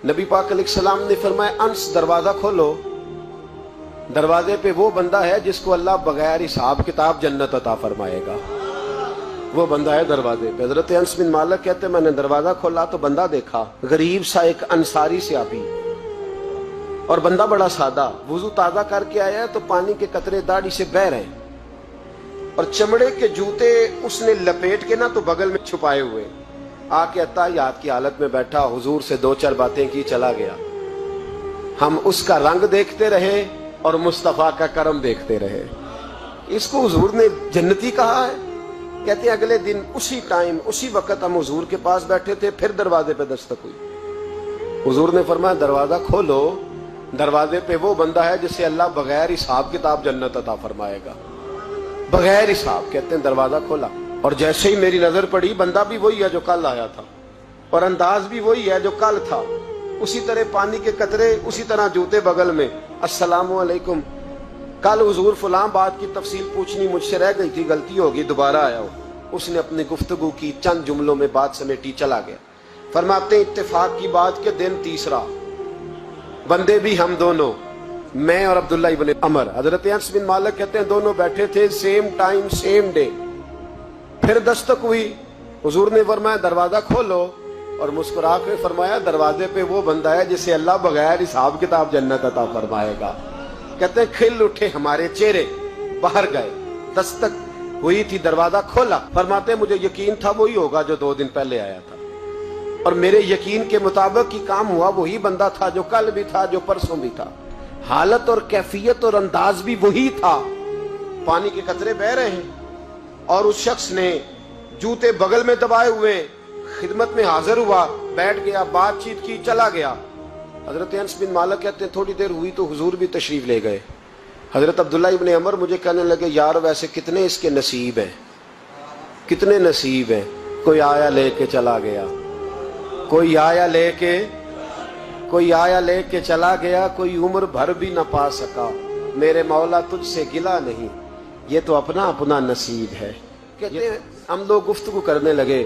नबी पाक अलैहिस्सलाम ने फरमाया, अंस दरवाजा खोलो, दरवाजे पे वो बंदा है जिसको अल्लाह बगैर हिसाब किताब जन्नत अता फरमाएगा। वो बंदा है दरवाजे पे। हजरत अंस बिन मालिक कहते मैंने दरवाजा खोला तो बंदा देखा, गरीब सा एक अंसारी सहाबी, और बंदा बड़ा सादा, वुजू ताजा करके आया है तो पानी के कतरे दाढ़ी से बह रहे हैं, और चमड़े के जूते उसने लपेट के ना तो बगल में छुपाए हुए, आके अत्ताहियात की हालत में बैठा, हुजूर से दो चार बातें की, चला गया। हम उसका रंग देखते रहे और मुस्तफा का करम देखते रहे। इसको हुजूर ने जन्नती कहा है। कहते हैं अगले दिन उसी टाइम उसी वक्त हम हुजूर के पास बैठे थे, फिर दरवाजे पे दस्तक हुई। हुजूर ने फरमाया दरवाजा खोलो, दरवाजे पे वो बंदा है जिसे अल्लाह बगैर हिसाब किताब जन्नत अता फरमाएगा, बगैर हिसाब। कहते हैं दरवाजा खोला और जैसे ही मेरी नजर पड़ी, बंदा भी वही है जो कल आया था और अंदाज भी वही है जो कल था, उसी तरह पानी के कतरे, उसी तरह जूते बगल में। अस्सलामु अलैकुम, कल हुजूर फलां बात की तफसील पूछनी मुझसे रह गई थी, गलती होगी, दोबारा आया हो। उसने अपनी गुफ्तगू की, चंद जुमलों में बात समेटी, चला गया। फरमाते इत्तेफाक की बात के दिन तीसरा, बंदे भी हम दोनों, मैं और अब्दुल्ला इब्न अमर। हजरत अनस बिन मालिक कहते हैं दोनों बैठे थे, सेम टाइम सेम डे। फिर दस्तक हुई, हुजूर ने फरमाया दरवाजा खोलो, और मुस्कुरा के फरमाया दरवाजे पे वो बंदा है जिसे अल्लाह बगैर हिसाब किताब जन्नत अता फरमाएगा। कहते हैं खिल उठे हमारे चेहरे, बाहर गए, दस्तक हुई थी, दरवाजा खोला। फरमाते मुझे यकीन था वही होगा जो 2 दिन पहले आया था, और मेरे यकीन के मुताबिक ही काम हुआ, वही बंदा था जो कल भी था, जो परसों भी था। हालत और कैफियत और अंदाज भी वही था। पानी के कतरे बह रहे हैं और उस शख्स ने जूते बगल में दबाए हुए खिदमत में हाजिर हुआ, बैठ गया, बातचीत की, चला गया। हजरत अनस बिन मालिक कहते हैं थोड़ी देर हुई तो हुजूर भी तशरीफ ले गए। हजरत अब्दुल्ला इब्न अमर मुझे कहने लगे यार वैसे कितने इसके नसीब हैं, कितने नसीब हैं। कोई आया लेके चला गया, कोई आया लेके चला गया, कोई उम्र भर भी न पा सका। मेरे मौला तुझसे गिला नहीं, ये तो अपना अपना नसीब है। कहते हैं हम लोग गुफ्तगू करने लगे।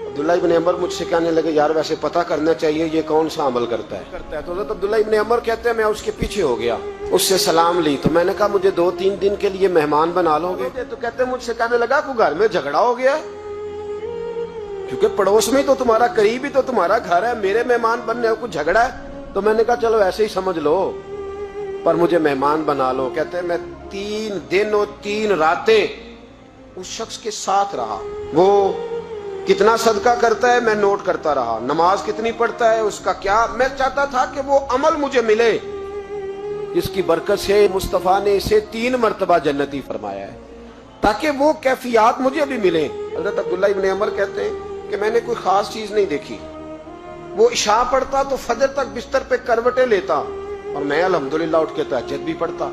अब्दुल्ला इब्न अमर मुझसे कहने लगे यार वैसे पता करना चाहिए ये कौन सा अमल करता है। तो अब्दुल्ला इब्न अमर कहते हैं मैं उसके पीछे हो गया, उससे सलाम ली। तो मैंने कहा मुझे 2-3 दिन के लिए मेहमान बना लोगे? तो कहते हैं मुझसे कहने लगा कोई घर में झगड़ा हो गया, क्योंकि पड़ोस में तो तुम्हारा, करीब ही तो तुम्हारा घर है, मेरे मेहमान बनने हो, कुछ झगड़ा है? तो मैंने कहा चलो ऐसे ही समझ लो, पर मुझे मेहमान बना लो। कहते हैं मैं 3 दिन और 3 रातें उस शख्स के साथ रहा। वो कितना सदका करता है मैं नोट करता रहा, नमाज कितनी पढ़ता है उसका क्या। मैं चाहता था कि वो अमल मुझे मिले जिसकी बरकत से मुस्तफा ने इसे 3 मरतबा जन्नती फरमाया है, ताकि वो कैफियत मुझे भी मिले। हजरत अब्दुल्ला इब्न अमर कहते हैं कि मैंने कोई खास चीज नहीं देखी। वो इशा पढ़ता तो फजर तक बिस्तर पे करवटें लेता, और मैं अल्हम्दुलिल्लाह उठ के तहज्जुद भी पढ़ता,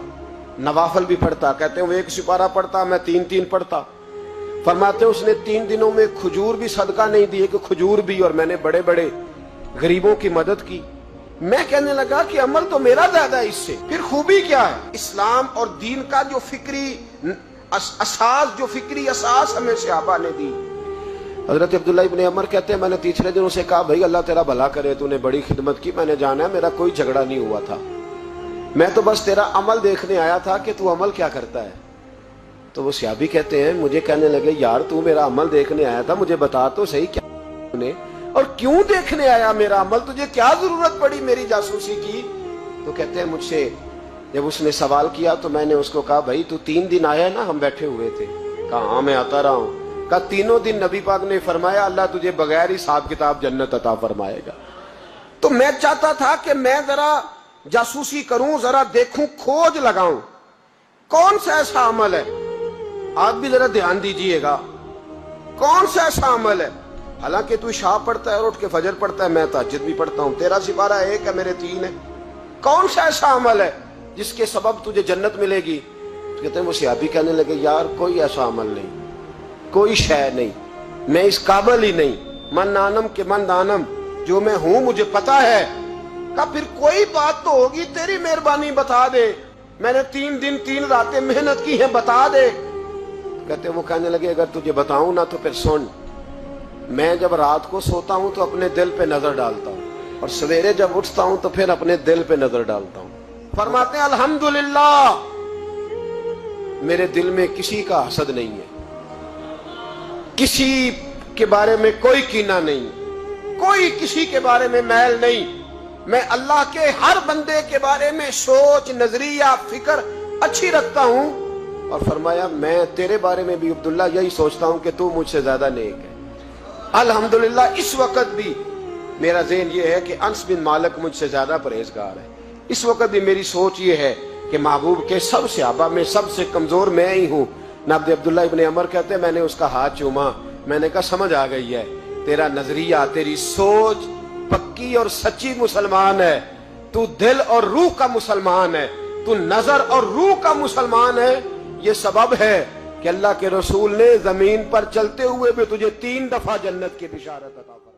नवाफल भी पढ़ता। कहते हैं वो 1 सिपारा पढ़ता, मैं 3-3 पढ़ता। फरमाते उसने 3 दिनों में खजूर भी सदका नहीं दिए कि खजूर भी, और मैंने बड़े बड़े गरीबों की मदद की। मैं कहने लगा कि अमल तो मेरा ज्यादा है इससे, फिर खूबी क्या है? इस्लाम और दीन का जो फिक्री असास हमें सहाबा ने दी। हजरत अब्दुल्ला इब्न अमर कहते हैं मैंने तीसरे दिन उसे कहा भाई अल्लाह तेरा भला करे, तूने बड़ी खिदमत की, मैंने जाना है मेरा कोई झगड़ा नहीं हुआ था, मैं तो बस तेरा अमल देखने आया था कि तू अमल क्या करता है। तो वो सहाबी कहते हैं मुझे कहने लगे यार तू मेरा अमल देखने आया था, मुझे बता तो सही क्या तूने, और क्यों देखने आया मेरा अमल, तुझे क्या जरूरत पड़ी मेरी जासूसी की? तो कहते हैं मुझसे जब उसने सवाल किया तो मैंने उसको कहा भाई तू 3 दिन आया ना, हम बैठे हुए थे। कहा हाँ मैं आता रहा हूँ। कहा 3 दिन नबी पाक ने फरमाया अल्लाह तुझे बगैर हिसाब किताब जन्नत अता फरमाएगा। तो मैं चाहता था कि मैं जरा जासूसी करूं, जरा देखूं, खोज लगाऊं कौन सा ऐसा अमल है। आप भी जरा ध्यान दीजिएगा कौन सा ऐसा अमल है। हालांकि तू इशा पढ़ता है और उठ के फजर पढ़ता है, मैं तहज्जुद भी पढ़ता हूं, तेरा सिपारा 1 है मेरे 3 है, कौन सा ऐसा अमल है जिसके सबब तुझे जन्नत मिलेगी? तो कहते हैं वो सहाबी कहने लगे यार कोई ऐसा अमल नहीं, कोई शय नहीं, मैं इस काबिल ही नहीं, मन आनम के मन दानम, जो मैं हूं मुझे पता है। का फिर कोई बात तो होगी, तेरी मेहरबानी बता दे, मैंने 3 दिन 3 रातें मेहनत की है, बता दे। कहते वो कहने लगे अगर तुझे बताऊं ना तो फिर सुन, मैं जब रात को सोता हूं तो अपने दिल पे नजर डालता हूं, اور سویرے جب اٹھتا ہوں تو پھر اپنے دل پہ نظر ڈالتا ہوں. فرماتے ہیں الحمدللہ میرے دل میں کسی کا حسد نہیں ہے, کسی کے بارے میں کوئی کینہ نہیں, کوئی کسی کے بارے میں میل نہیں. میں اللہ کے ہر بندے کے بارے میں سوچ, نظریہ, فکر اچھی رکھتا ہوں. اور فرمایا میں تیرے بارے میں بھی عبداللہ یہی سوچتا ہوں کہ تو مجھ سے زیادہ نیک ہے. الحمدللہ اس وقت بھی میرا ذہن یہ ہے کہ انس بن مالک مجھ سے زیادہ پرہیزگار ہے. اس وقت بھی میری سوچ یہ ہے کہ محبوب کے سب صحابہ میں سب سے کمزور میں ہی ہوں. نابد عبداللہ ابن عمر کہتے ہیں میں نے اس کا ہاتھ چوما, میں نے کہا سمجھ آ گئی ہے, تیرا نظریہ, تیری سوچ پکی اور سچی مسلمان ہے, تو دل اور روح کا مسلمان ہے, تو نظر اور روح کا مسلمان ہے. یہ سبب ہے کہ اللہ کے رسول نے زمین پر چلتے ہوئے بھی تجھے 3 دفعہ جنت کی بشارت عطا فرمائی.